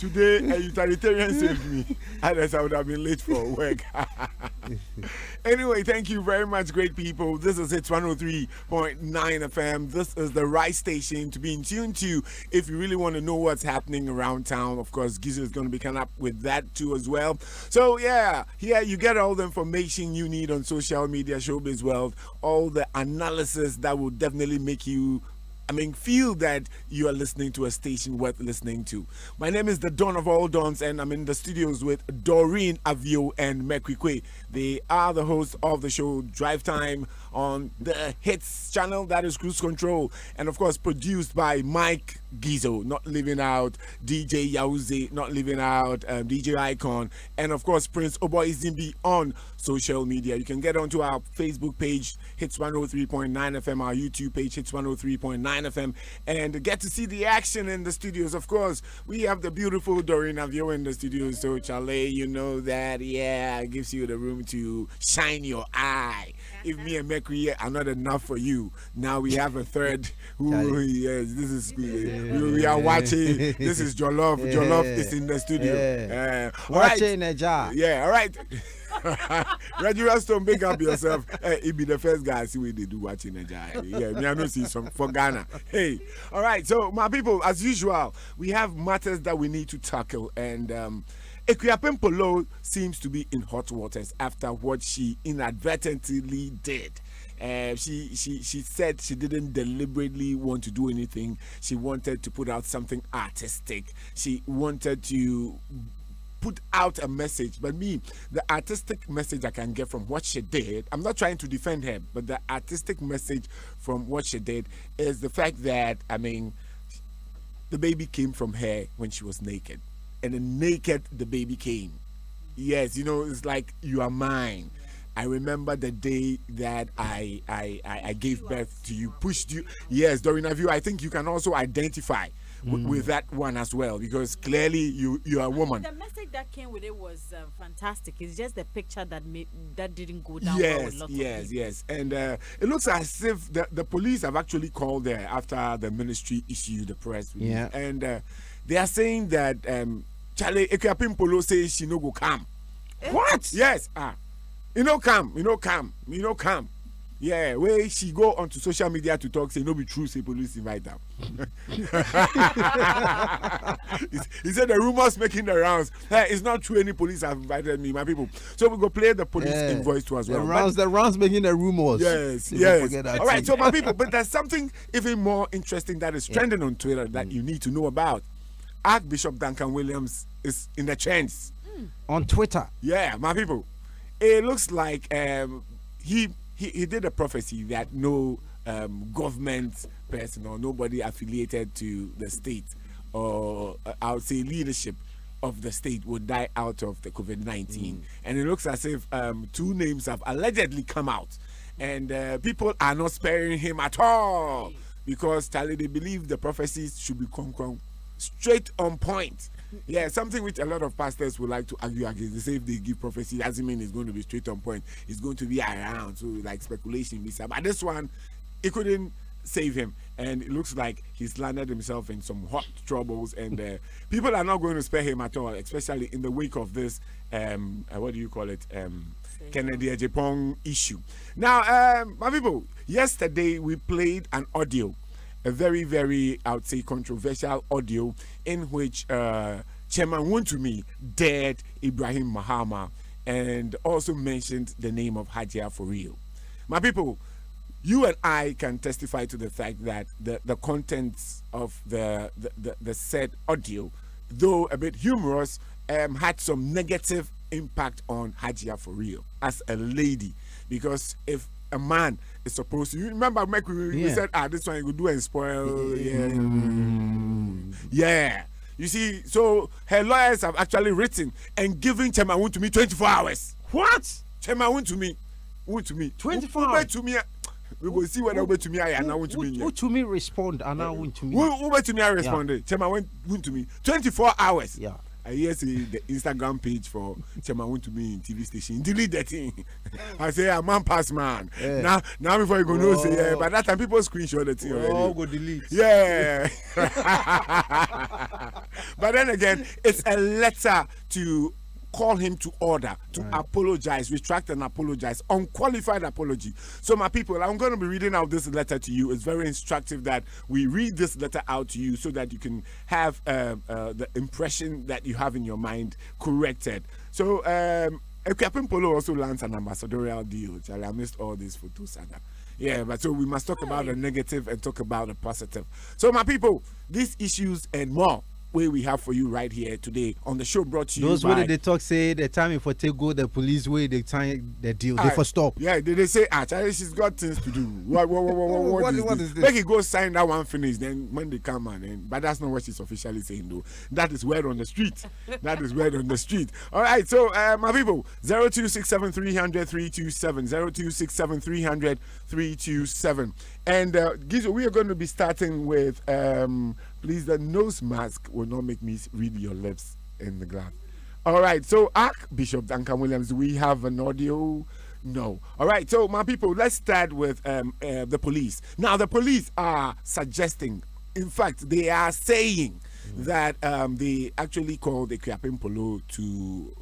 Today, a utilitarian saved me. Otherwise, I would have been late for work. Anyway, thank you very much, great people. This is Hitz 103.9 FM. This is the right station to be in tune to if you really want to know what's happening around town. Of course, Gizo is going to be coming up with that too as well. So, yeah, here you get all the information you need on social media, showbiz world, all the analysis that will definitely make you feel that you are listening to a station worth listening to. My name is the Don of all Dons, and I'm in the studios with Doreen Avio and Mekwikwe. They are the hosts of the show Drive Time on the Hitz channel, that is Cruise Control, and of course produced by Mike Gizo, not leaving out DJ Yauze, not leaving out DJ Icon, and of course Prince Oboy Zimbi on social media. You can get onto our Facebook page, Hitz 103.9 FM, our YouTube page, Hitz 103.9 FM, and get to see the action in the studios. Of course, we have the beautiful Doreen Avio in the studios, so Charlie, you know that, yeah, it gives you the room to shine your eye. If me and Mekri are not enough for you, now we have a third who, yes, this is good. We are watching. This is Jollof. Jollof is in the studio. Watching a jar. Yeah, all right. Reggie Raston, big up yourself. He be the first guy I see what they do watching a jar. Yeah, me I know see some for Ghana. Hey, all right. So my people, as usual, we have matters that we need to tackle, and Akuapem Poloo seems to be in hot waters after what she inadvertently did. She said she didn't deliberately want to do anything. She wanted to put out something artistic. She wanted to put out a message. But me, the artistic message I can get from what she did, I'm not trying to defend her, but the artistic message from what she did is the fact that, the baby came from her when she was naked. And then naked, the baby came. Yes, it's like, you are mine. I remember the day that I gave birth to you, pushed you. Yes, Doreen Avio, I think you can also identify with that one as well, because clearly you are a woman. The message that came with it was fantastic. It's just the picture that didn't go down. Yes. And it looks as if the police have actually called her after the ministry issued the press release. Yeah. And they are saying that Charlie Akuapem Poloo says she no go come. What? Yes. Come. Yeah, where she go onto social media to talk, say no be true, say police invite them. He said the rumors making the rounds. Hey, it's not true, any police have invited me, my people. So we go play the police invoice to as well. The rounds making the rumors. Yes. All right, so my people, but there's something even more interesting that is trending on Twitter that you need to know about. Archbishop Duncan Williams is in the trends. On Twitter. Yeah, my people. It looks like he did a prophecy that no government person or nobody affiliated to the state or I would say leadership of the state would die out of the COVID-19. And it looks as if 2 names have allegedly come out. And people are not sparing him at all because they believe the prophecies should be straight on point. Yeah, something which a lot of pastors would like to argue against. They say if they give prophecy, it doesn't mean it's going to be straight on point. It's going to be around. So, like speculation. But this one, it couldn't save him. And it looks like he's landed himself in some hot troubles. And people are not going to spare him at all, especially in the wake of this, what do you call it? Kennedy Ejapong issue. Now, my people, yesterday we played an audio. A very, very, I would say, controversial audio in which Chairman Wontumi dared Ibrahim Mahama and also mentioned the name of Hajia for real. My people, you and I can testify to the fact that the contents of the said audio, though a bit humorous, had some negative impact on Hajia for real as a lady. Because if a man is supposed to, you remember we said, this one you could do and spoil. Yeah. You see, so her lawyers have actually written and given Chairman Wontumi 24 hours. What? Chairman Wontumi 24 hours. To me, we will see whether Wontumi and now Wontumi. Wontumi respond and now Wontumi. Wontumi responded. Chairman Wontumi 24 hours. Yeah. I hear say the Instagram page for Chema want to be in TV station. Delete that thing. I say, a man pass man. Now before you go know, say, yeah, by that time people screenshot the thing already. Oh, go delete. Yeah. But then again, it's a letter to call him to order, to apologize, retract and apologize, unqualified apology. So my people, I'm going to be reading out this letter to you. It's very instructive that we read this letter out to you so that you can have the impression that you have in your mind corrected. So Akuapem Poloo also lands an ambassadorial deal. Charlie, I missed all these photos. Yeah, but so we must talk about the negative and talk about the positive. So my people, these issues and more we have for you right here today on the show, brought to you those by... way they talk say the time for take go the police way they time the deal they for stop. Yeah, they say Charlie, she's got things to do. What is this? Make it go sign that one finish, then when they come and but that's not what she's officially saying though. That is word on the street. That is word on the street. All right, so my people, 0267300327, 0267300327, and Gizo, we are going to be starting with please, the nose mask will not make me read your lips in the glass. All right, so Archbishop Duncan Williams, we have an audio? No. All right, so my people, let's start with the police. Now, the police are suggesting, in fact, they are saying that they actually called the Akuapem Poloo to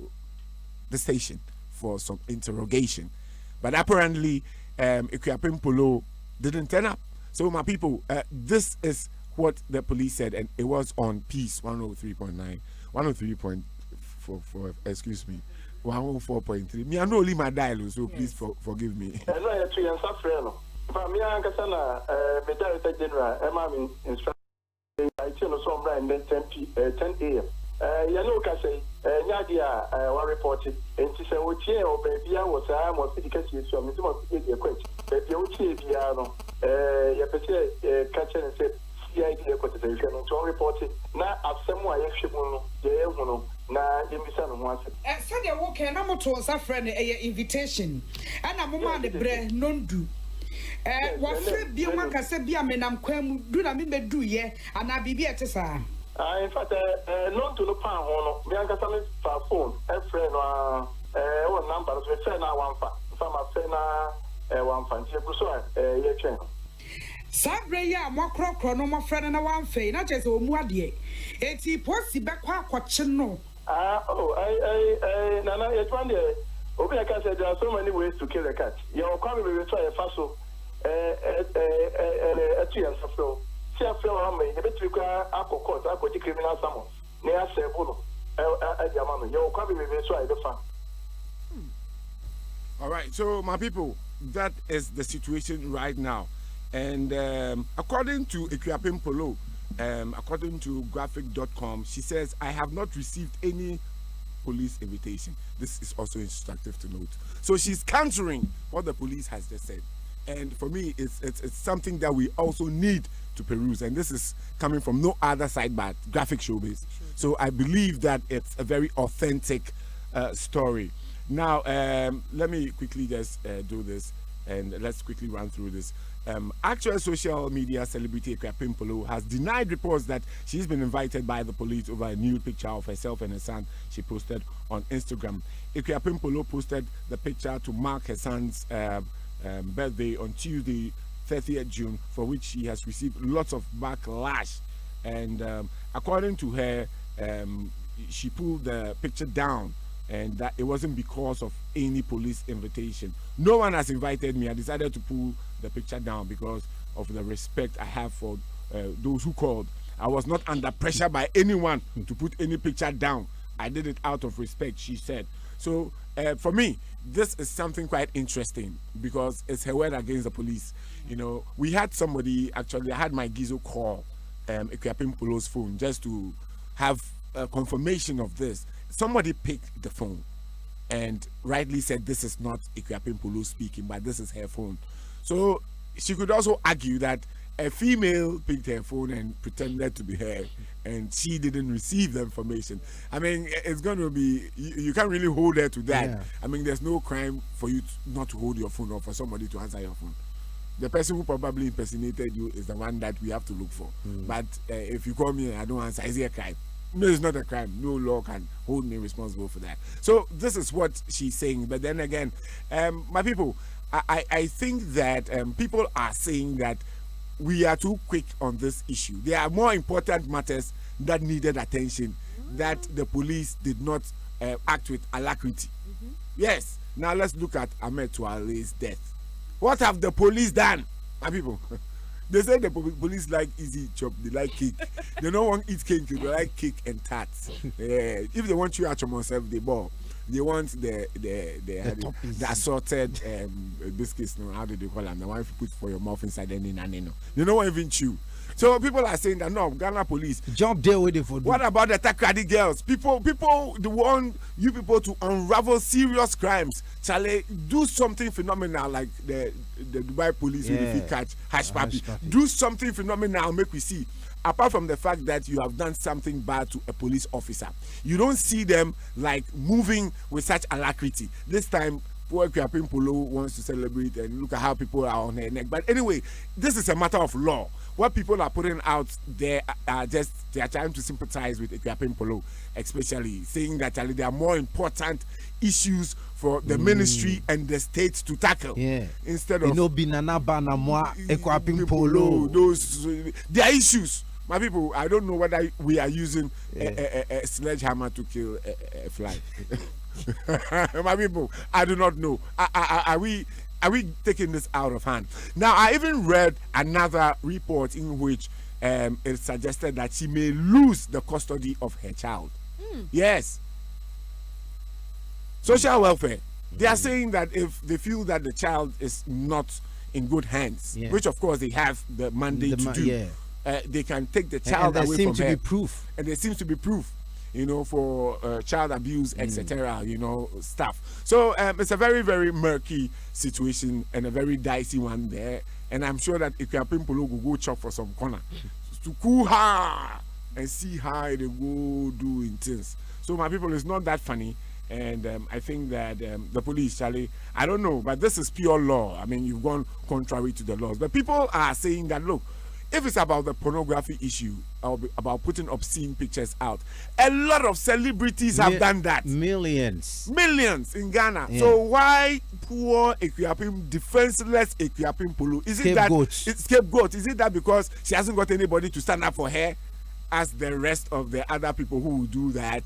the station for some interrogation. But apparently, Akuapem Poloo didn't turn up. So, my people, this is what the police said, and it was on Peace 103.9, 103.4, excuse me, 104.3. Me, I know only my dial, so please forgive me. One reported, and she said, "Oh, baby, I was because you saw me to get a question. Baby, catching and said, the idea of the to report it. Now, I've somewhere now, you miss out once. Said you walk and I'm to a friend a invitation, and I'm on the bread, non do. What Fred be one can say, be a man, I'm quam, do not mean do ye, and I be at a sign. In fact, non to the pound, Bianca Summit phone, a friend or number of a friend, one from a friend, one fancy, a channel. Sabre ya mwakro no my friend and one fay, not just a muadie. Eti posi back watching no. Nana, it's one day. Obiaka said there are so many ways to kill a cat. Your coming will try a faso, a 2 years of flow. See a flow on me, the bit require alcohol court, alcohol criminal summons. Near Sebuno, at Yamama. Your coming will try the fun. All right, so my people, that is the situation right now. And according to Akuapem Poloo, according to graphic.com, she says, I have not received any police invitation. This is also instructive to note. So she's countering what the police has just said. And for me, it's something that we also need to peruse. And this is coming from no other side but Graphic Showbiz. So I believe that it's a very authentic story. Now, let me quickly just do this. And let's quickly run through this. Actual social media celebrity Akuapem Poloo has denied reports that she's been invited by the police over a nude picture of herself and her son she posted on Instagram. Akuapem Poloo posted the picture to mark her son's birthday on Tuesday, 30th June, for which she has received lots of backlash. And according to her, she pulled the picture down, and that it wasn't because of any police invitation. No one has invited me. I decided to pull the picture down because of the respect I have for those who called. I was not under pressure by anyone to put any picture down. I did it out of respect, she said. So for me, this is something quite interesting because it's her word against the police. You know, we had somebody, actually, I had my Gizo call Akuapem Poloo's phone just to have a confirmation of this. Somebody picked the phone and rightly said this is not Akuapem Poloo speaking, but this is her phone. So she could also argue that a female picked her phone and pretended to be her, and she didn't receive the information. I mean, it's going to be, you can't really hold her to that. Yeah. I mean, there's no crime for you not to hold your phone or for somebody to answer your phone. The person who probably impersonated you is the one that we have to look for. But if you call me and I don't answer, is it a crime? No, it's not a crime. No law can hold me responsible for that. So this is what she's saying. But then again, my people, I think that people are saying that we are too quick on this issue. There are more important matters that needed attention that the police did not act with alacrity. Yes. Now let's look at Ahmed Touale's death. What have the police done, my people? They say the police like easy chop, they like cake. They don't want to eat cake, they like cake and tarts. If they want you at your self, they ball. They want the assorted biscuits. No, how do they call them? The one you put for your mouth inside any nanino. They don't want even chew. So people are saying that no, Ghana police jump there with it for. What about the Takrady girls? People, they want you people to unravel serious crimes. Shall they do something phenomenal like the Dubai police who if you catch hash papi? Do something phenomenal, make we see. Apart from the fact that you have done something bad to a police officer, you don't see them like moving with such alacrity. This time, poor Akuapem Poloo wants to celebrate and look at how people are on her neck. But anyway, this is a matter of law. What people are putting out there are just they are trying to sympathize with Akuapem Poloo, especially saying that there are more important issues for the ministry and the state to tackle. Instead of Akuapem Poloo. Those there are issues. My people, I don't know whether we are using a sledgehammer to kill a fly. My people, I do not know. Are we taking this out of hand? Now, I even read another report in which it suggested that she may lose the custody of her child. Yes. Social welfare. They are saying that if they feel that the child is not in good hands, which of course they have the mandate to do, they can take the child away from her. And there seems to be proof. And there seems to be proof, you know, for child abuse, etc., you know, stuff. So it's a very, very murky situation and a very dicey one there. And I'm sure that Akuapem Poloo will go chop for some corner to cool her and see how they go do in things. So my people, it's not that funny. And I think that the police, Charlie, I don't know, but this is pure law. I mean, you've gone contrary to the laws. But people are saying that, look, if it's about the pornography issue, or about putting obscene pictures out, a lot of celebrities have done that. Millions in Ghana. So why poor Akuapem, defenseless Akuapem Poloo? Is it that it's scapegoat? Is it that because she hasn't got anybody to stand up for her, as the rest of the other people who will do that?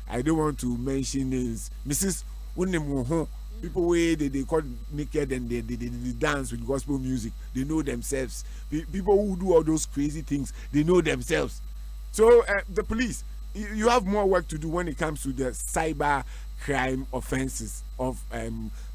I don't want to mention names. Mrs. Unemuho. People where they call naked and they dance with gospel music. They know themselves. People who do all those crazy things, they know themselves. So the police, you have more work to do when it comes to the cyber crime offenses of,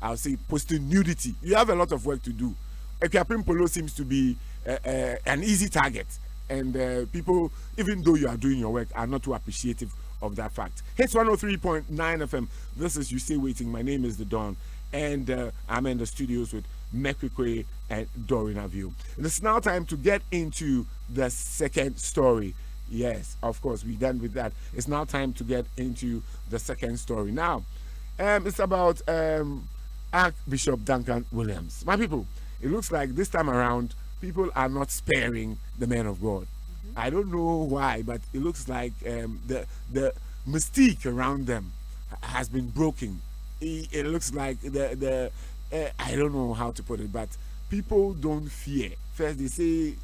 I'll say, posting nudity. You have a lot of work to do. Akuapem Poloo seems to be an easy target. And people, even though you are doing your work, are not too appreciative of that fact. Hitz 103.9 FM. This is You Stay Waiting. My name is The Don, and I'm in the studios with Mekwekwe and Dorina View. And it's now time to get into the second story. Yes, of course, we're done with that. It's now time to get into the second story. Now, it's about Archbishop Duncan Williams. My people, it looks like this time around, people are not sparing the man of God. I don't know why, but it looks like the mystique around them has been broken. It looks like I don't know how to put it, but people don't fear. First they say,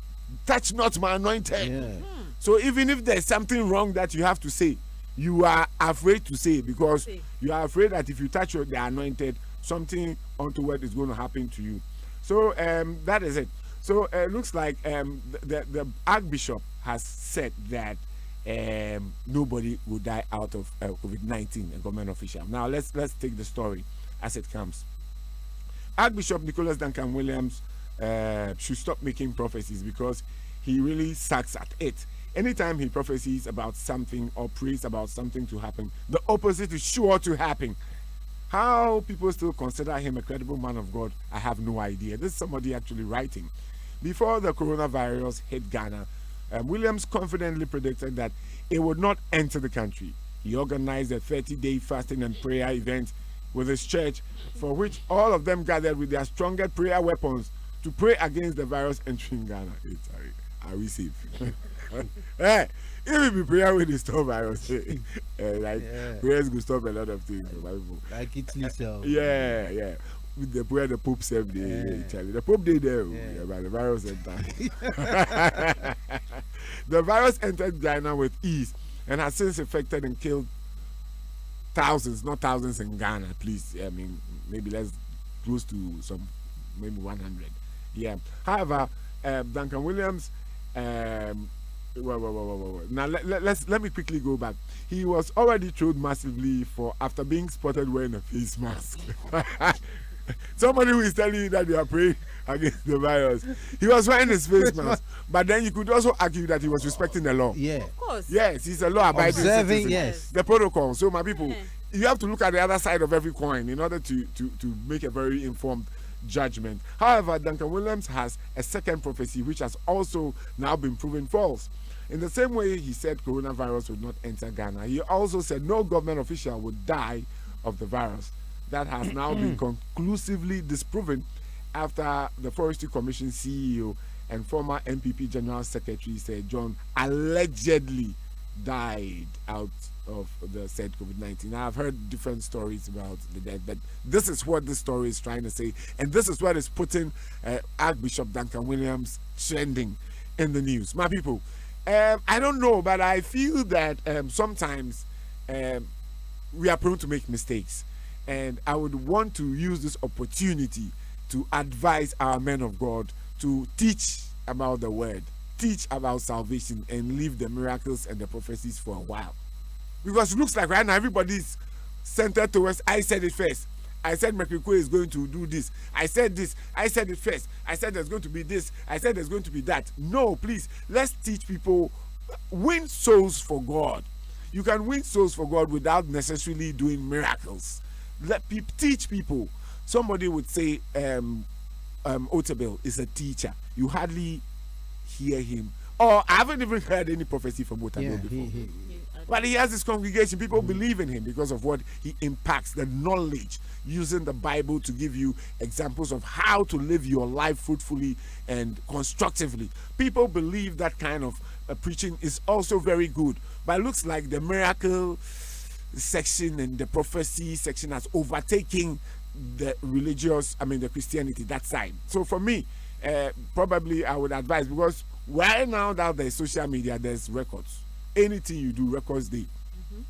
touch not my anointed. So even if there's something wrong that you have to say, you are afraid to say, because you are afraid that if you touch the anointed, something untoward is going to happen to you. So that is it. So it looks like the Archbishop has said that nobody will die out of COVID-19, a government official. Now let's take the story as it comes. Archbishop Nicholas Duncan Williams should stop making prophecies, because he really sucks at it. Anytime he prophesies about something or prays about something to happen, the opposite is sure to happen. How people still consider him a credible man of God, I have no idea. This is somebody actually writing. Before the coronavirus hit Ghana, Williams confidently predicted that it would not enter the country. He organized a 30-day fasting and prayer event with his church, for which all of them gathered with their strongest prayer weapons to pray against the virus entering Ghana. Are we safe? Even be prayer when they stop virus. Prayers will stop a lot of things. Like Italy cell. Yeah. With the prayer, the Pope said, the Pope did there, but the virus entered. The virus entered Ghana with ease and has since affected and killed thousands, not thousands in Ghana, please. I mean, maybe less, close to maybe 100. Yeah. However, Duncan Williams, now let me quickly go back. He was already trolled massively after being spotted wearing a face mask. Somebody who is telling you that they are praying against the virus. He was wearing his face mask, but then you could also argue that he was respecting the law. Yeah, of course. Yes, he's a law-abiding citizen. Yes, the protocol. So, my people, you have to look at the other side of every coin in order to make a very informed judgment. However, Duncan Williams has a second prophecy which has also now been proven false. In the same way he said coronavirus would not enter Ghana, he also said no government official would die of the virus. That has now been conclusively disproven after the Forestry Commission CEO and former MPP General Secretary said John allegedly died out of the said COVID-19. I've heard different stories about the death, but this is what this story is trying to say, and this is what is putting Archbishop Duncan Williams trending in the news. My people, I don't know, but I feel that sometimes we are prone to make mistakes. And I would want to use this opportunity to advise our men of God to teach about the word, teach about salvation, and leave the miracles and the prophecies for a while. Because it looks like right now everybody's centered towards, I said it first. I said Mekriko is going to do this. I said this. I said it first. I said there's going to be this. I said there's going to be that. No, please, let's teach people, win souls for God. You can win souls for God without necessarily doing miracles. Let people teach people. Somebody would say Otabil is a teacher. You hardly hear him. Or I haven't even heard any prophecy from Otabil before. But he has his congregation. People believe in him because of what he impacts, the knowledge, using the Bible to give you examples of how to live your life fruitfully and constructively. People believe that kind of preaching is also very good. But it looks like the miracle section and the prophecy section has overtaken the the Christianity, that side. So for me, probably I would advise, because right now that there's social media, there's records. Anything you do, records day.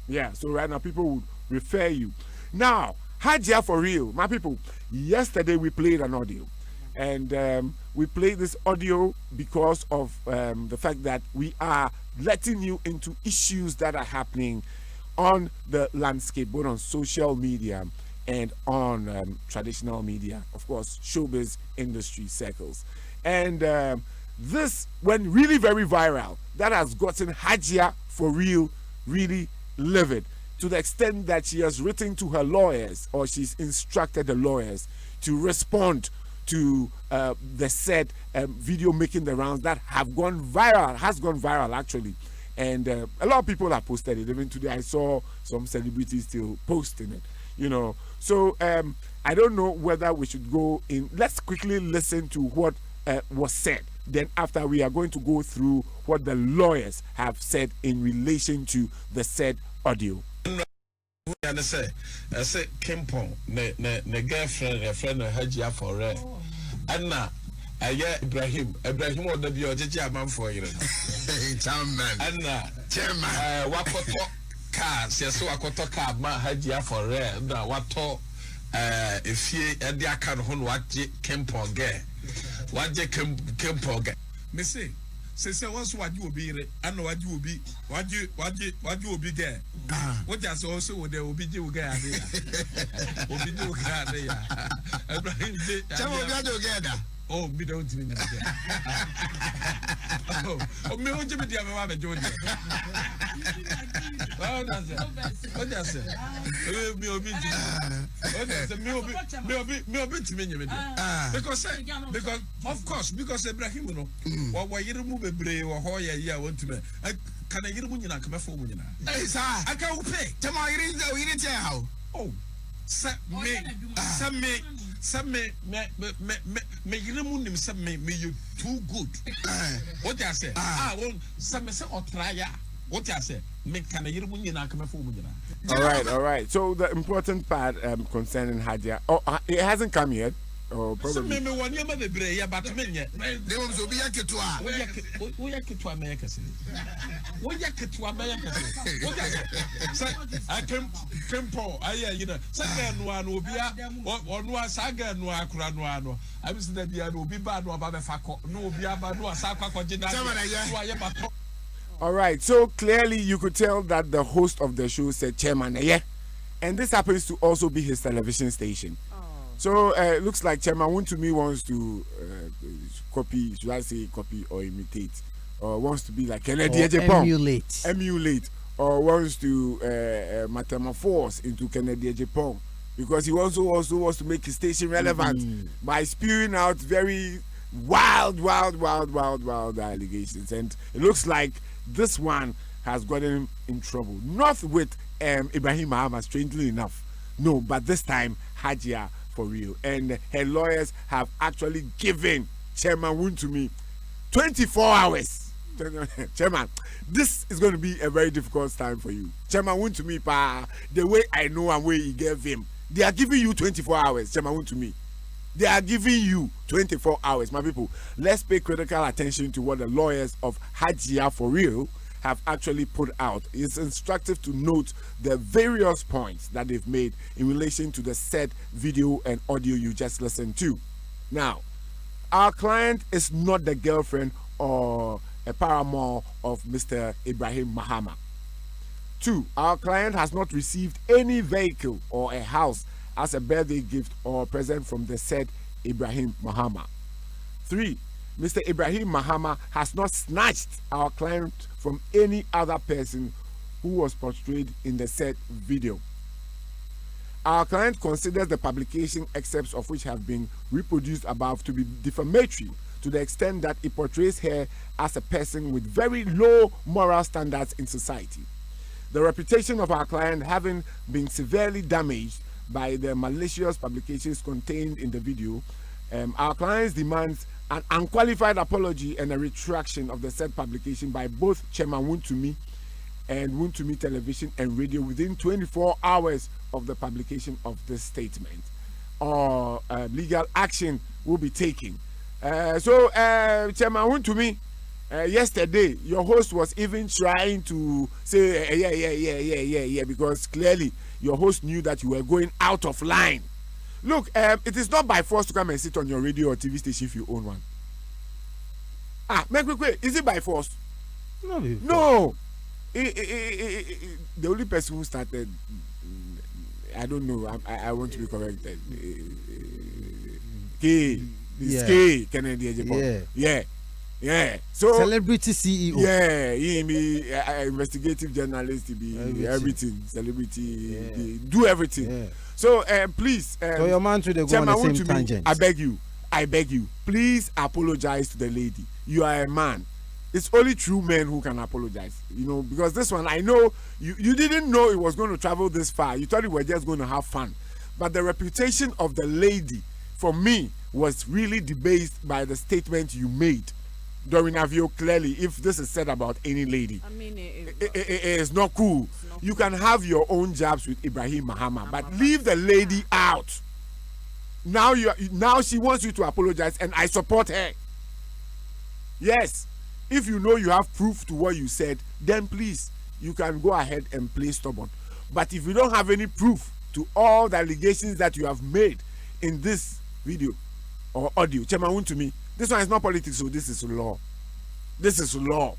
Yeah, so right now people would refer you. Now, Hajia for real, my people, yesterday we played an audio. And we played this audio because of the fact that we are letting you into issues that are happening on the landscape, both on social media and on traditional media, of course, showbiz industry circles. And this went really very viral. That has gotten Hajia for real really livid, to the extent that she has written to her lawyers, or she's instructed the lawyers to respond to the said video making the rounds that has gone viral actually. And a lot of people have posted it. Even today I saw some celebrities still posting it, you know. So I don't know whether we should go in. Let's quickly listen to what was said. Then after, we are going to go through what the lawyers have said in relation to the said audio. I say Kimpong, ne girlfriend, a friend of Hajia for rent. Anna, Ibrahim or the Bioja man for you. Anna, Chairman, what cars, yes, so I could talk about Hajia for rent. What talk if ye and the account on what Kimpong get. What je Kimpong get. Missy. Say once what you will be, I know what you will be, what you will be there. What just also there will be you guy there. Will be you guy there. Oh, me don't mean that. Oh, me want to be the other Georgia. What does it? Because of course, because Ibrahim, why you remove a brave or Hoya, yeah, want to be. Can I get a woman come for women? I can't pay. Tomorrow, you didn't tell how. Oh, some me you too good. What I say? I want some say or try. What I say, make can a year when you're not coming for me. All right. So the important part concerning Hajia, it hasn't come yet. Oh, So probably. maybe 1 year, but the bray, but me, They want to be a kid to her. we are to America. We are to America. I came for, you know, second one will be or no saga, no acrano. I was that the will be bad or about the faco, no be about no saka. All right. So clearly, you could tell that the host of the show said Chairman, yeah, and this happens to also be his television station. So it looks like Chairman Wontumi wants to copy, should I say copy or imitate, or wants to be like Kennedy Ejepong. Emulate, or wants to metamorphose into Kennedy Ejepong, because he also wants to make his station relevant by spewing out very wild allegations. And it looks like this one has gotten him in trouble. Not with Ibrahim Mahama, strangely enough. No, but this time Hajia for real. And her lawyers have actually given Chairman Wontumi 24 hours. Chairman, this is going to be a very difficult time for you. Chairman Wontumi, the way I know and way he gave him, they are giving you 24 hours, Chairman Wontumi. They are giving you 24 hours. My people, let's pay critical attention to what the lawyers of Hajia for real have actually put out. It's instructive to note the various points that they've made in relation to the said video and audio you just listened to. Now, our client is not the girlfriend or a paramour of Mr. Ibrahim Mahama. 2, our client has not received any vehicle or a house as a birthday gift or present from the said Ibrahim Mahama. 3, Mr. Ibrahim Mahama has not snatched our client from any other person who was portrayed in the said video. Our client considers the publication excerpts of which have been reproduced above to be defamatory to the extent that it portrays her as a person with very low moral standards in society. The reputation of our client having been severely damaged by the malicious publications contained in the video, our client demands an unqualified apology and a retraction of the said publication by both Chairman Wontumi and Wontumi Television and Radio within 24 hours of the publication of this statement, or legal action will be taken. So Chairman Wontumi, yesterday your host was even trying to say yeah, because clearly your host knew that you were going out of line. Look, it is not by force to come and sit on your radio or TV station if you own one. Wait. Is it by force? No. The only person who started, I don't know. I want to be corrected. Kennedy Ejepong. Yeah. So celebrity CEO. Yeah, he be investigative journalist. He be everything. Celebrity. He do everything. Yeah. So please, so your man to the go on the same tangent. I beg you, please apologize to the lady. You are a man. It's only true men who can apologize, you know, because this one, I know you didn't know it was going to travel this far. You thought you were just going to have fun. But the reputation of the lady, for me, was really debased by the statement you made during Avio. Clearly, if this is said about any lady, I mean, it is not cool. You can have your own jabs with Ibrahim Mahama, but leave the lady out. Now she wants you to apologize, and I support her. Yes, if you know you have proof to what you said, then please, you can go ahead and play stubborn. But if you don't have any proof to all the allegations that you have made in this video or audio, Chairman Wontumi, this one is not politics, so this is law. This is law.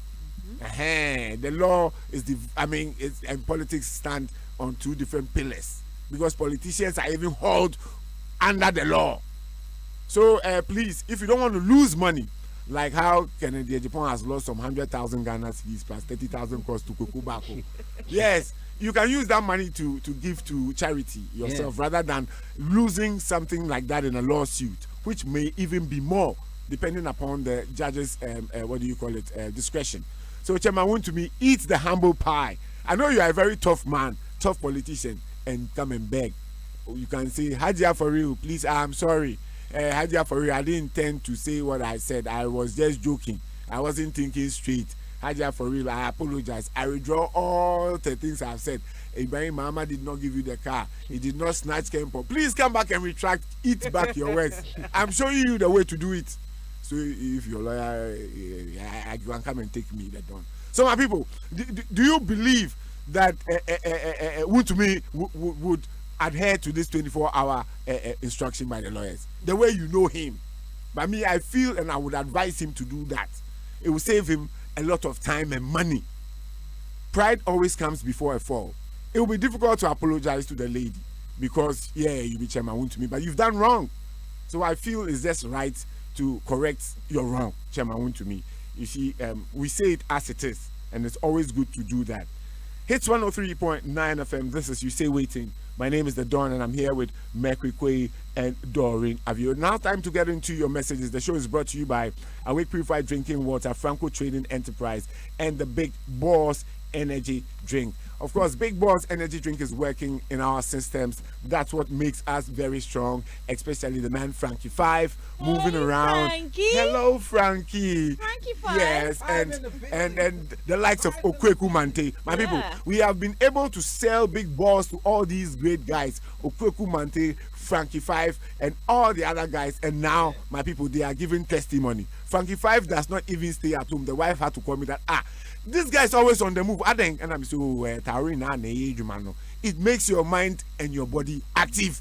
The law is and politics stand on two different pillars, because politicians are even held under the law. So please, if you don't want to lose money, like how Kennedy Ejepong has lost some 100,000 Ghana cedis plus 30,000 cost to Kokubako. Yes, you can use that money to give to charity yourself, rather than losing something like that in a lawsuit, which may even be more, depending upon the judge's discretion. So Chairman Wontumi, eat the humble pie. I know you are a very tough man, tough politician, and come and beg. You can say, Hajia for real, please, I'm sorry. Hajia for real, I didn't intend to say what I said. I was just joking. I wasn't thinking straight. Haja, for real, I apologize. I withdraw all the things I've said. Ibrahim Mama did not give you the car. He did not snatch Kempo. Please come back and retract. Eat back your words. I'm showing you the way to do it. So if your lawyer, you can come and take me the done. So my people, do you believe that Wontumi would adhere to this 24-hour instruction by the lawyers? The way you know him. But me, I feel and I would advise him to do that. It will save him a lot of time and money. Pride always comes before a fall. It will be difficult to apologize to the lady because, yeah, you be Chairman Wontumi, but you've done wrong. So I feel it's just right to correct your wrong, Chairman Wontumi. You see, we say it as it is, and it's always good to do that. Hitz 103.9 FM, this is You Say Waiting. My name is The Don, and I'm here with Mercury Quay and Doreen Avio. Now time to get into your messages. The show is brought to you by Awake Purified Drinking Water, Franco Trading Enterprise, and the Big Boss Energy Drink. Of course, Big Boss Energy Drink is working in our systems. That's what makes us very strong, especially the man Frankie 5 moving around. Frankie. Hello, Frankie. Frankie 5. Yes, and the likes of Okweku Mante. My people, we have been able to sell Big Boss to all these great guys. Okweku Mante, Frankie 5, and all the other guys. And now, my people, they are giving testimony. Frankie 5 does not even stay at home. The wife had to call me that, this guy is always on the move. And I'm so it makes your mind and your body active,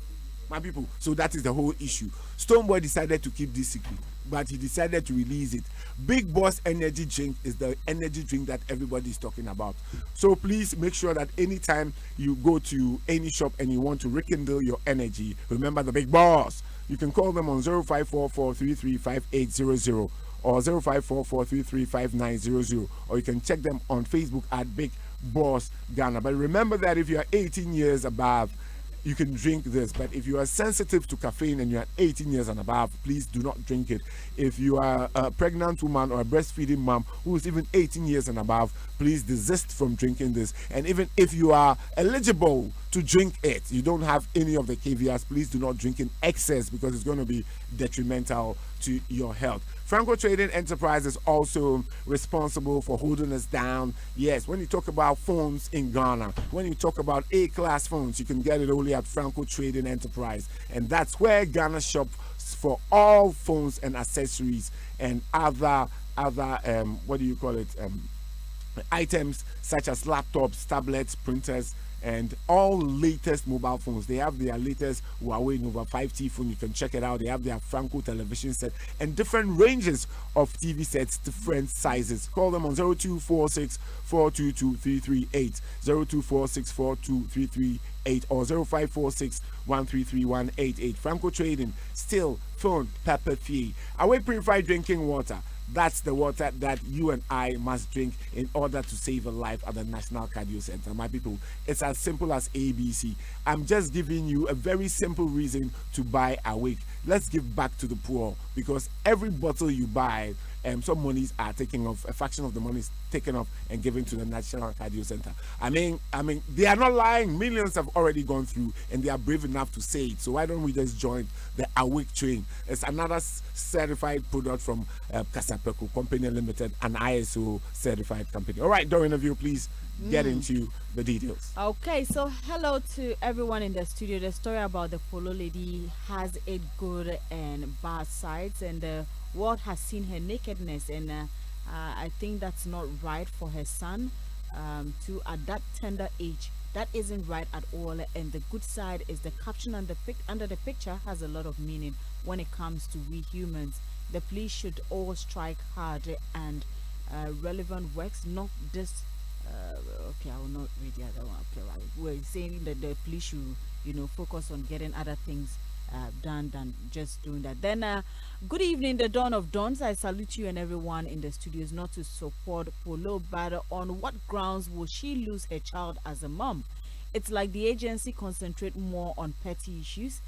my people. So that is the whole issue. Stoneboy decided to keep this secret, but he decided to release it. Big Boss Energy Drink is the energy drink that everybody is talking about. So please make sure that anytime you go to any shop and you want to rekindle your energy, remember the Big Boss. You can call them on 0544335800 or 0544335900, or you can check them on Facebook at Big Boss Ghana. But remember that if you are 18 years above, you can drink this. But if you are sensitive to caffeine and you are 18 years and above, please do not drink it. If you are a pregnant woman or a breastfeeding mom who is even 18 years and above, please desist from drinking this. And even if you are eligible to drink it, you don't have any of the caveats, please do not drink in excess because it's going to be detrimental to your health. Franco Trading Enterprise is also responsible for holding us down. Yes, when you talk about phones in Ghana, when you talk about A-class phones, you can get it only at Franco Trading Enterprise. And that's where Ghana shops for all phones and accessories and other items such as laptops, tablets, printers, and all latest mobile phones. They have their latest Huawei Nova 5T phone. You can check it out. They have their Franco television set and different ranges of TV sets, different sizes. Call them on 0246 422 338, 0246 422 338, or 0546 133 188. Franco Trading, still phone, pepper fee. Away Purified Drinking Water. That's the water that you and I must drink in order to save a life at the National Cardio Center. My people, it's as simple as ABC. I'm just giving you a very simple reason to buy Awake. Let's give back to the poor, because every bottle you buy, some monies are taken off, a fraction of the money is taken off and given to the National Cardio Center. I mean, they are not lying. Millions have already gone through, and they are brave enough to say it. So why don't we just join the Awake train? It's another certified product from Kasapeco Company Limited, an ISO certified company. All right, Doreen of you, please get into the details. Okay, so hello to everyone in the studio. The story about the Poloo lady has a good and bad sides, and the world has seen her nakedness, and I think that's not right for her son to at that tender age. That isn't right at all. And the good side is the caption under the picture has a lot of meaning when it comes to we humans. The police should all strike hard and relevant works, not this. Okay, I will not read the other one. Okay, right. We're saying that the police should, focus on getting other things done than just doing that. Then, good evening, the Dawn of Dawns. I salute you and everyone in the studios, not to support Poloo, but on what grounds will she lose her child as a mom? It's like the agency concentrate more on petty issues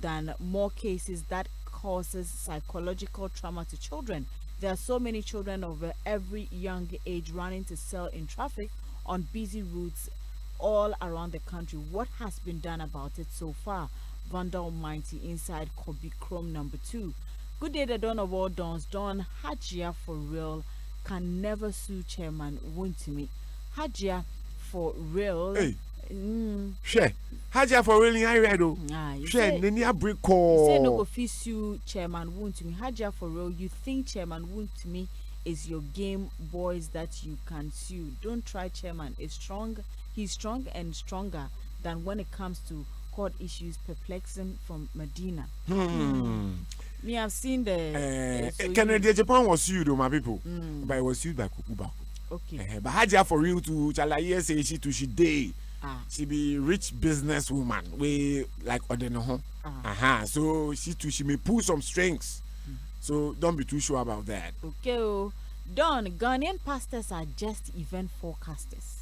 than more cases that causes psychological trauma to children. There are so many children of every young age running to sell in traffic on busy routes all around the country. What has been done about it so far? Vanda Almighty inside Kobe Chrome number 2. Good day, the Dawn of all dawns. Dawn Hajia for real. can never sue Chairman Wontumi. Hajia for real. Hey. Share. Hajia for real, I read. Share. Nini a break call. You say no go fit sue Chairman Wontumi. Hajia for real. You think Chairman Wontumi is your game boys that you can sue? Don't try. Chairman is strong. He's strong and stronger than when it comes to court issues. Perplexing from Medina. Me, I've seen the Canada, Japan was sued, my people, but it was sued by Kukuba. Okay. But Hajia for real to Chalaye say she day. She be rich businesswoman. We like Odeno. So she may pull some strings. So don't be too sure about that. Okay. Don, Ghanaian pastors are just event forecasters.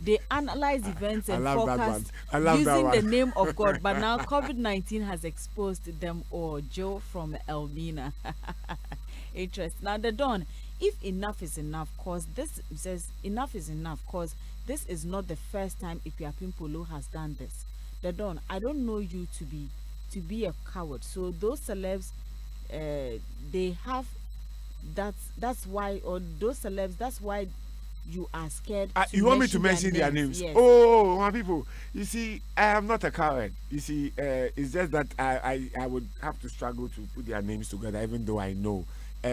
They analyze events and forecast using the name of God. But now COVID-19 has exposed them all. Joe from Elmina. Interest. Now the Don, if enough is enough, cause this says enough is enough, cause this is not the first time Akuapem Poloo has done this. The Don, I don't know you to be a coward. So those celebs, they have that's why, or those celebs, that's why you are scared. You want me to mention their names? Yes. Oh, my people. You see, I am not a coward. You see, it's just that I would have to struggle to put their names together, even though I know.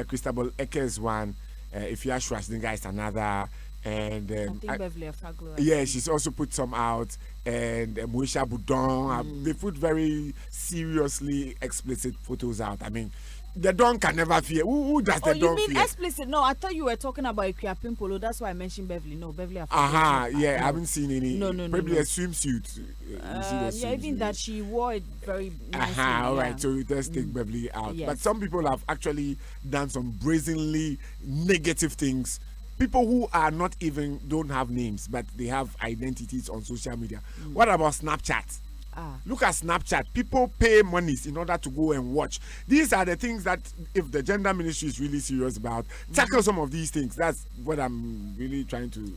Christabel Eke is one. If you are Schwarzenegger is another. And I think Beverly Afaglo. yeah, she's also put some out. And Moisha Boudon. They put very seriously explicit photos out. I mean, the Don can never fear. Who does the Don fear? Oh, you mean explicit? No, I thought you were talking about Akuapem Poloo. That's why I mentioned Beverly. No, Beverly. Yeah, I haven't seen any. No. Probably a swimsuit. Yeah, even that she wore it very nicely. All right, so let's take Beverly out. Yes. But some people have actually done some brazenly negative things. People who are not even, don't have names, but they have identities on social media. What about Snapchat? Look at Snapchat. People pay monies in order to go and watch. These are the things that, if the gender ministry is really serious about, tackle some of these things. That's what I'm really trying to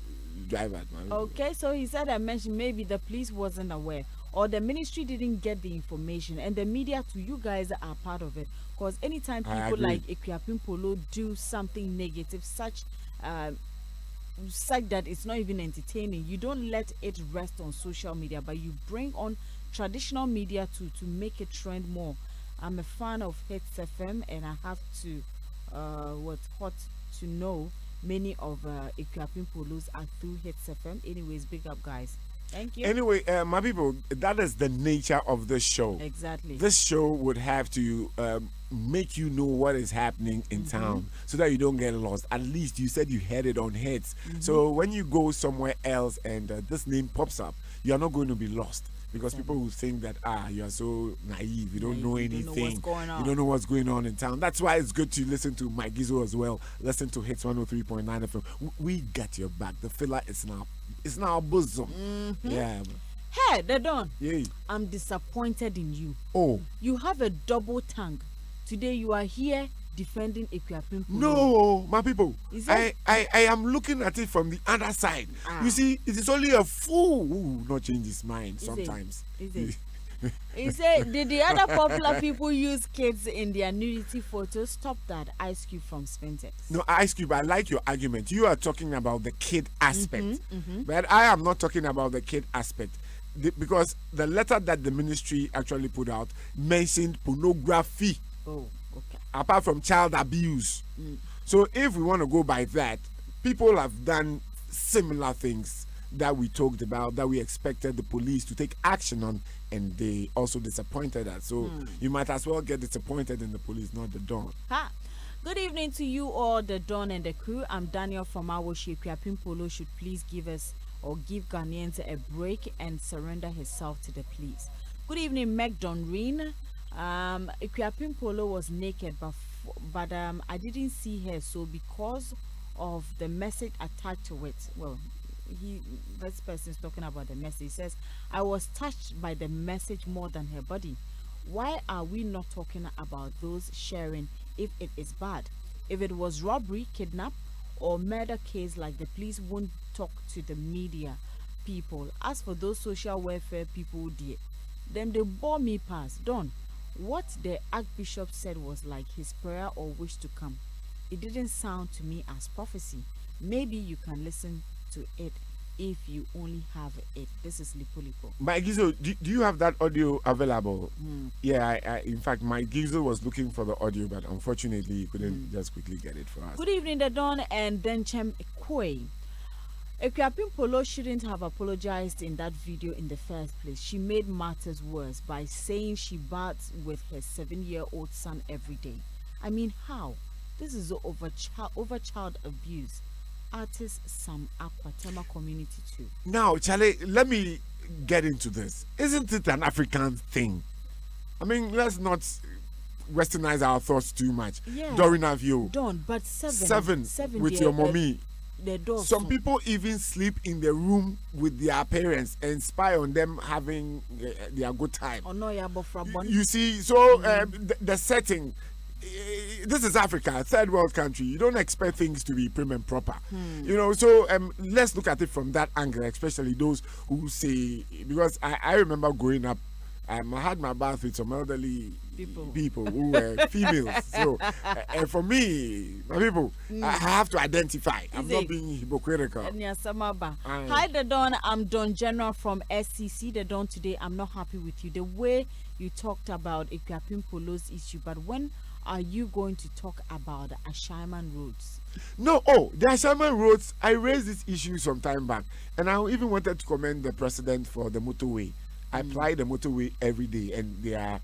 drive at, man. Okay, so he said, I mentioned maybe the police wasn't aware, or the ministry didn't get the information, and the media too, you guys are part of it. Because anytime people like Akuapem Poloo do something negative, such that it's not even entertaining, you don't let it rest on social media, but you bring on traditional media to make it trend more. I'm a fan of Hitz FM, and I have to hot to know many of Akuapem Poloos are through Hitz FM. Anyways, big up, guys. Thank you. Anyway, my people, that is the nature of this show. Exactly. This show would have to make you know what is happening in town so that you don't get lost. At least you said you heard it on Hitz. So when you go somewhere else and this name pops up, you are not going to be lost. Because people will think that, you are so naive, you don't know anything, you don't know what's going on in town. That's why it's good to listen to Mike Gizzo as well. Listen to Hitz 103.9 FM. We got your back. The filler is in our bosom. Yeah. Hey, the Don. Yeah. I'm disappointed in you. Oh. You have a double tongue. Today you are here defending Akuapem Poloo. No, my people. I am looking at it from the other side. You see, it is only a fool who will not change his mind sometimes. Is it? He said, did the other popular people use kids in their nudity photos? Stop that. Ice Cube from Spintex. No, Ice Cube, I like your argument. You are talking about the kid aspect. But I am not talking about the kid aspect. Because the letter that the ministry actually put out mentioned pornography. Oh, okay. Apart from child abuse. So if we want to go by that, people have done similar things that we talked about, that we expected the police to take action on, and they also disappointed us. So you might as well get disappointed in the police, not the Don. Good evening to you all, the Don and the crew. I'm Daniel from Awoshi. Akuapem Poloo should please give us or give Ghanaians a break and surrender himself to the police. Good evening, Meg Donreen. Akuapem Poloo was naked, but I didn't see her. So because of the message attached to it, well, this person is talking about the message. He says, I was touched by the message more than her body. Why are we not talking about those sharing if it is bad? If it was robbery, kidnap, or murder case, like the police won't talk to the media people. As for those social welfare people, them they bore me past. Don, what the Archbishop said was like his prayer or wish to come. it didn't sound to me as prophecy. Maybe you can listen to it if you only have it. This is Lipo Lipo. Mike Gizo, do you have that audio available? Yeah, in fact, Mike Gizo was looking for the audio, but unfortunately, he couldn't just quickly get it for us. Good evening, the Dawn and Denchem Kwe. Akuapem Poloo shouldn't have apologized in that video in the first place. She made matters worse by saying she bats with her 7-year-old son every day. I mean, how? This is over child abuse. Artist Sam Akuapem community too. Now, Charlie, let me get into this. Isn't it an African thing? I mean, let's not westernize our thoughts too much. Yeah. During our view. Done, but seven with your mommy. The door. Some people even sleep in the room with their parents and spy on them having their good time. Oh no, yeah, but you see, so the setting. This is Africa, third world country. You don't expect things to be prim and proper, you know. So let's look at it from that angle, especially those who say, because I remember growing up, I had my bath with some elderly people who were females. So for me, my people, I have to identify. I'm not being hypocritical. Hi, the Don. I'm Don General from SCC. The Don, today I'm not happy with you. The way you talked about Akuapem Poloo's issue, but when are you going to talk about the Ashaiman roads? No, the Ashaiman roads, I raised this issue some time back, and I even wanted to commend the president for the motorway. I apply the motorway every day, and they are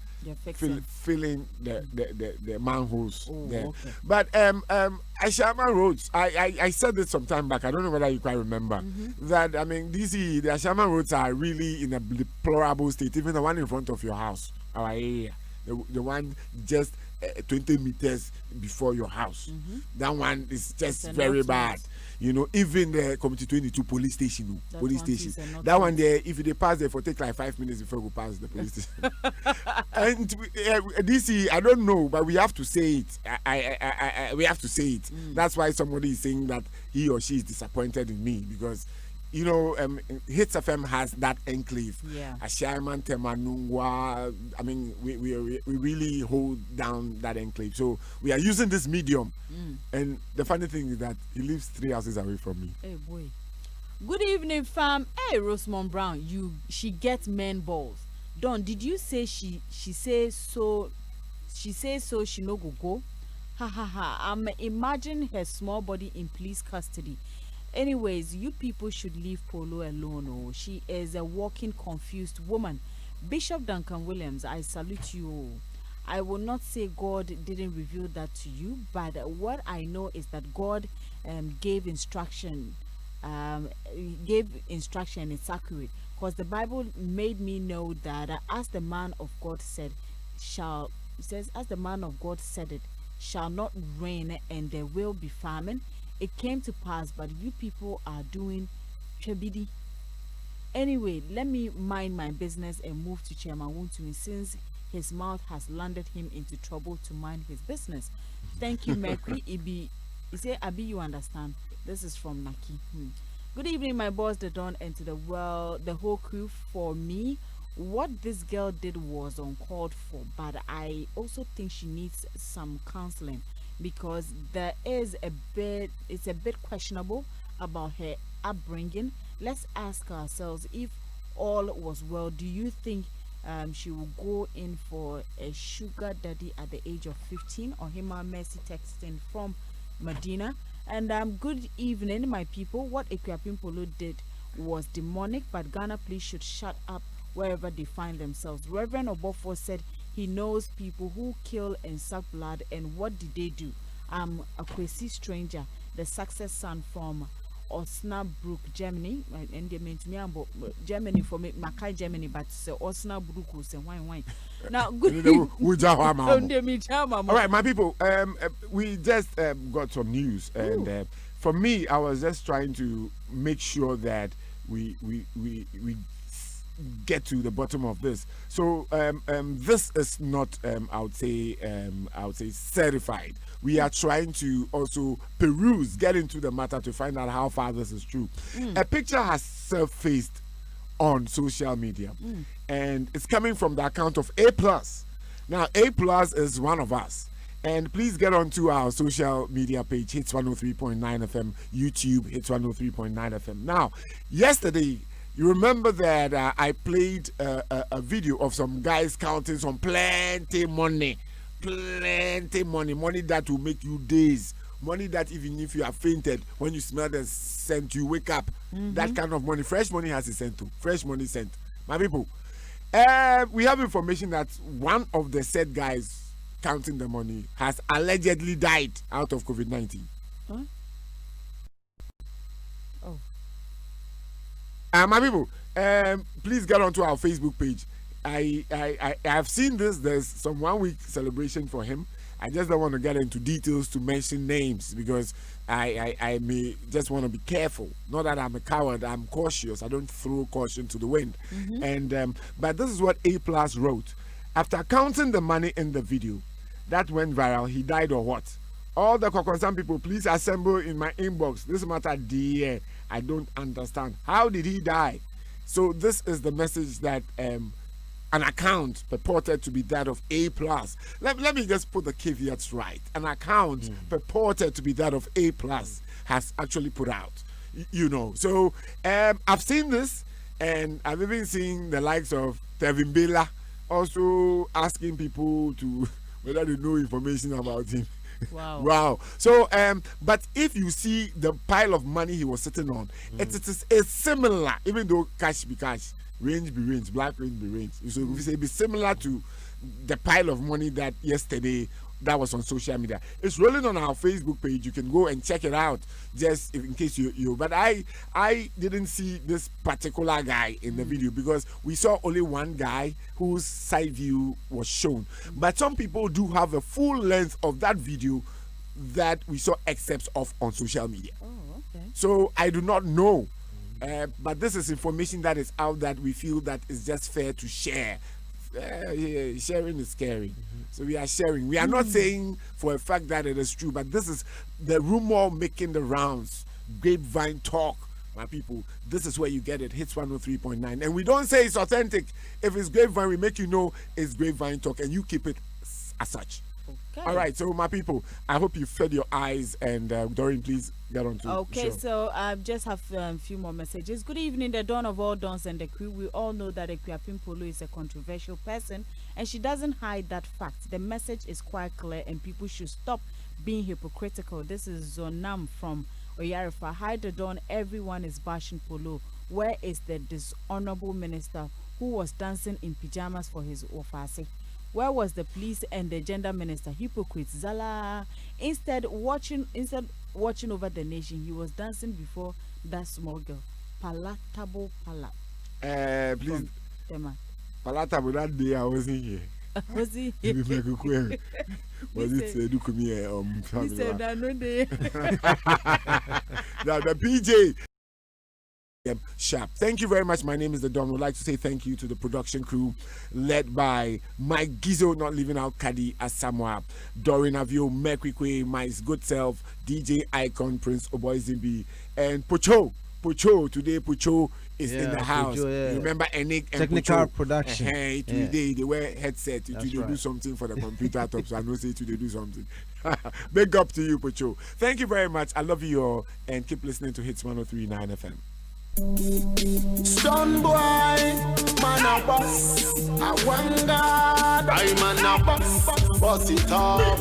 filling the manholes there. Okay. But Ashaiman roads, I said this some time back. I don't know whether you quite remember that. I mean, the Ashaiman roads are really in a deplorable state. Even the one in front of your house, our area, the one just 20 meters before your house. That one is just very bad. You know, even the Committee 22 police station. That one there, if they pass there for take like 5 minutes before we pass the police station. And DC, I don't know, but we have to say it. We have to say it. That's why somebody is saying that he or she is disappointed in me, because you know, Hitz FM has that enclave. Yeah. Ashaiman, Temanungwa. I mean, we really hold down that enclave. So we are using this medium. And the funny thing is that he lives 3 houses away from me. Hey boy. Good evening, fam. Hey, Rosemont Brown. She gets men balls. Don, did you say she says so? She says so. She no go. Ha ha ha. I'm imagine her small body in police custody. Anyways, you people should leave Poloo alone. Oh, she is a walking confused woman. Bishop Duncan Williams, I salute you. I will not say God didn't reveal that to you, but what I know is that God gave instruction. It's accurate, because the Bible made me know that as the man of God said, as the man of God said it, shall not rain and there will be famine. It came to pass, but you people are doing trebidi. Anyway, let me mind my business and move to Chairman Wuntumi, since his mouth has landed him into trouble to mind his business. Thank you, Mercury. Ibi, you say, Abi, you understand? This is from Naki. Good evening, my boss, the Don, and to the whole crew. For me, what this girl did was uncalled for, but I also think she needs some counseling, because it's a bit questionable about her upbringing. Let's ask ourselves, if all was well, do you think she will go in for a sugar daddy at the age of 15? Or Hima Mercy texting from Medina. And good evening, my people. What Akuapem Poloo did was demonic, but Ghana police should shut up wherever they find themselves. Reverend Obofo said he knows people who kill and suck blood, and what did they do? I'm a crazy stranger, the success son from Osnabrück, Germany. And they mean to me, Germany for me, Makai Germany, but say Osnabrück will say wine. Now, good. All right, my people. We just got some news, and for me, I was just trying to make sure that we get to the bottom of this. So this is not I would say certified. We are trying to also get into the matter to find out how far this is true. A picture has surfaced on social media, and it's coming from the account of A+. Now, A+ is one of us, And please get onto our social media page, Hitz 103.9 FM, YouTube, Hitz 103.9 FM. Now, yesterday, you remember that I played a video of some guys counting some plenty money that will make you days, money that even if you are fainted, when you smell the scent, you wake up. That kind of money. Fresh money has a scent too. Fresh money scent. My people, we have information that one of the said guys counting the money has allegedly died out of COVID-19. Huh? Oh. My people, please get onto our Facebook page. I have seen this. There's some 1 week celebration for him. I just don't want to get into details to mention names because I may just want to be careful. Not that I'm a coward. I'm cautious. I don't throw caution to the wind. And but this is what A Plus wrote. After counting the money in the video that went viral, he died or what? All the concerned people, please assemble in my inbox. This matter, dear, I don't understand. How did he die? So this is the message that an account purported to be that of A Plus. Let me just put the caveats right. An account purported to be that of A Plus has actually put out. You know, so I've seen this, and I've even seen the likes of Tevin Bela also asking people to whether they know information about him. Wow. Wow. So but if you see the pile of money he was sitting on, it's similar, even though cash be cash, range be range, black range be range. So if you say be similar to the pile of money that yesterday that was on social media. It's rolling on our Facebook page. You can go and check it out just in case you but I didn't see this particular guy in the video because we saw only one guy whose side view was shown. But some people do have a full length of that video that we saw excerpts of on social media. Oh, okay. So I do not know. But this is information that is out that we feel that is just fair to share. Sharing is caring. So we are sharing. We are not saying for a fact that it is true, but this is the rumor making the rounds. Grapevine talk, my people. This is where you get it. Hitz 103.9. And we don't say it's authentic. If it's grapevine, we make you know it's grapevine talk and you keep it as such. Okay. All right, so my people, I hope you fed your eyes, and Doreen, please get on to Okay, the show. so I just have a few more messages. Good evening, the dawn of all dawns and the crew. We all know that Akuapem Poloo is a controversial person, and she doesn't hide that fact. The message is quite clear, and people should stop being hypocritical. This is Zonam from Oyarifa. Hi, the dawn. Everyone is bashing Poloo. Where is the dishonorable minister who was dancing in pajamas for his office? Where was the police and the gender minister? Hypocrites, Zala. Instead watching over the nation, he was dancing before that small girl. Palatable palat. Please, Tema. palatable, that day I wasn't here. Was he? Was it Dukumi He family? said that no day. Now the PJ. Sharp. Thank you very much. My name is the Don. Would like to say thank you to the production crew led by Mike Gizzo, not leaving out Kadi Asamoah, Doreen Avio, Mercury, my good self, DJ Icon, Prince Oboizimbi, and Pocho. Today Pocho is in the house. Pocho, Remember Enik and technical Pocho? production. Today they wear headset. Today they do something for the computer top. So I know say today do something. Big up to you, Pocho. Thank you very much. I love you all, and keep listening to Hitz 103.9 FM. Son boy, man a boss. I wonder, I'm a boss. Boss it up.